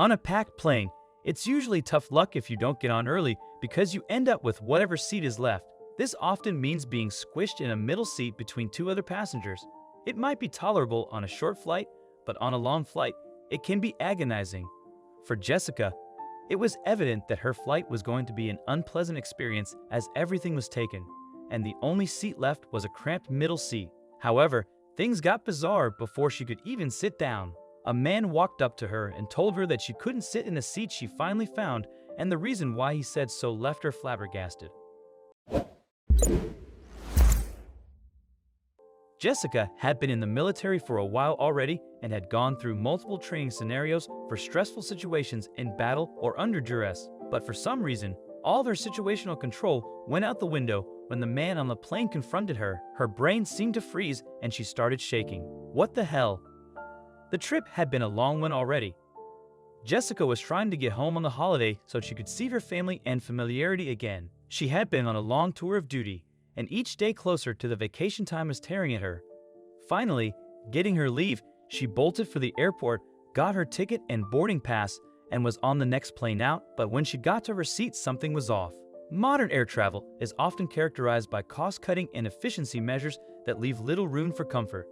On a packed plane, it's usually tough luck if you don't get on early because you end up with whatever seat is left. This often means being squished in a middle seat between two other passengers. It might be tolerable on a short flight, but on a long flight, it can be agonizing. For Jessica, it was evident that her flight was going to be an unpleasant experience as everything was taken, and the only seat left was a cramped middle seat. However, things got bizarre before she could even sit down. A man walked up to her and told her that she couldn't sit in the seat she finally found, and the reason why he said so left her flabbergasted. Jessica had been in the military for a while already and had gone through multiple training scenarios for stressful situations in battle or under duress. But for some reason, all of her situational control went out the window when the man on the plane confronted her. Her brain seemed to freeze and she started shaking. What the hell? The trip had been a long one already. Jessica was trying to get home on the holiday so she could see her family and familiarity again. She had been on a long tour of duty, and each day closer to the vacation time was tearing at her. Finally, getting her leave, she bolted for the airport, got her ticket and boarding pass, and was on the next plane out, but when she got to her seat, something was off. Modern air travel is often characterized by cost-cutting and efficiency measures that leave little room for comfort.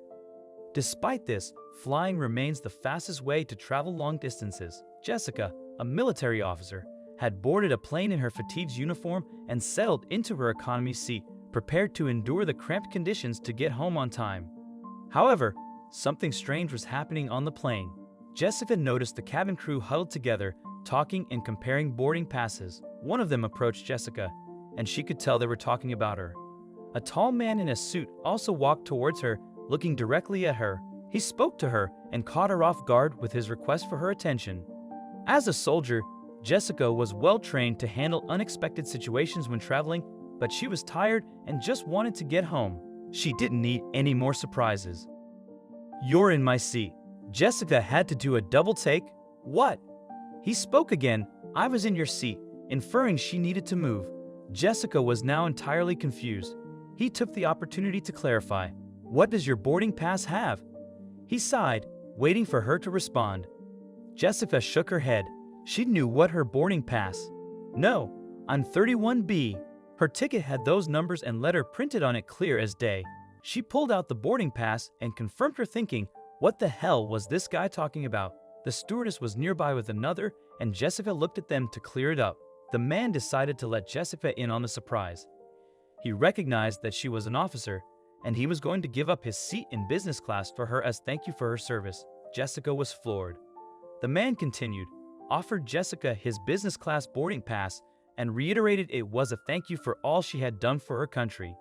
Despite this, flying remains the fastest way to travel long distances. Jessica, a military officer, had boarded a plane in her fatigued uniform and settled into her economy seat, prepared to endure the cramped conditions to get home on time. However, something strange was happening on the plane. Jessica noticed the cabin crew huddled together, talking and comparing boarding passes. One of them approached Jessica, and she could tell they were talking about her. A tall man in a suit also walked towards her, looking directly at her. He spoke to her and caught her off guard with his request for her attention. As a soldier, Jessica was well trained to handle unexpected situations when traveling, but she was tired and just wanted to get home. She didn't need any more surprises. "You're in my seat." Jessica had to do a double take. "What?" He spoke again. "I was in your seat," inferring she needed to move. Jessica was now entirely confused. He took the opportunity to clarify. "What does your boarding pass have?" He sighed, waiting for her to respond. Jessica shook her head. She knew what her boarding pass. "No, I'm 31B. Her ticket had those numbers and letter printed on it clear as day. She pulled out the boarding pass and confirmed her thinking, what the hell was this guy talking about? The stewardess was nearby with another, and Jessica looked at them to clear it up. The man decided to let Jessica in on the surprise. He recognized that she was an officer, and he was going to give up his seat in business class for her as thank you for her service. Jessica was floored. The man continued, offered Jessica his business class boarding pass, and reiterated it was a thank you for all she had done for her country.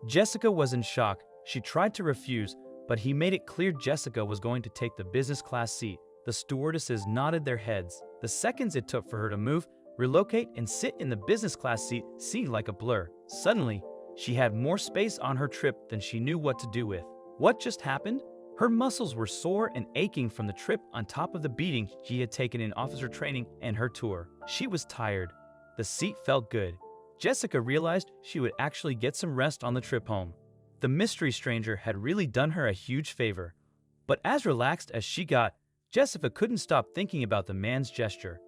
Jessica was in shock. She tried to refuse, but he made it clear Jessica was going to take the business class seat. The stewardesses nodded their heads. The seconds it took for her to move, relocate, and sit in the business class seat seemed like a blur. Suddenly, she had more space on her trip than she knew what to do with. What just happened? Her muscles were sore and aching from the trip on top of the beating she had taken in officer training and her tour. She was tired. The seat felt good. Jessica realized she would actually get some rest on the trip home. The mystery stranger had really done her a huge favor. But as relaxed as she got, Jessica couldn't stop thinking about the man's gesture.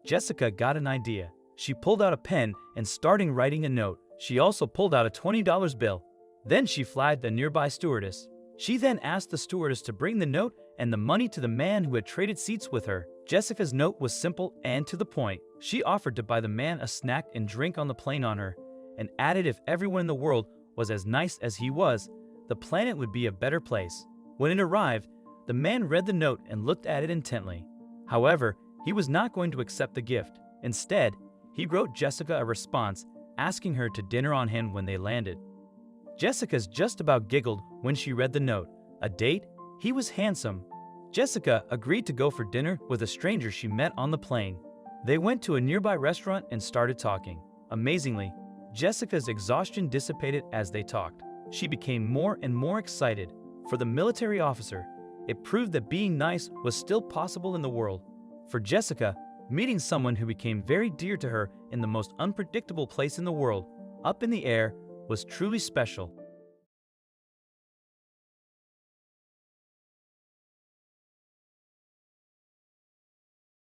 Jessica got an idea. She pulled out a pen and started writing a note. She also pulled out a $20 bill. Then she flagged a nearby stewardess. She then asked the stewardess to bring the note and the money to the man who had traded seats with her. Jessica's note was simple and to the point. She offered to buy the man a snack and drink on the plane on her, and added if everyone in the world was as nice as he was, the planet would be a better place. When it arrived, the man read the note and looked at it intently. However, he was not going to accept the gift. Instead, he wrote Jessica a response asking her to dinner on him when they landed. Jessica's just about giggled when she read the note. A date? He was handsome. Jessica agreed to go for dinner with a stranger she met on the plane. They went to a nearby restaurant and started talking. Amazingly, Jessica's exhaustion dissipated as they talked. She became more and more excited. For the military officer, it proved that being nice was still possible in the world. For Jessica, meeting someone who became very dear to her in the most unpredictable place in the world, up in the air, was truly special.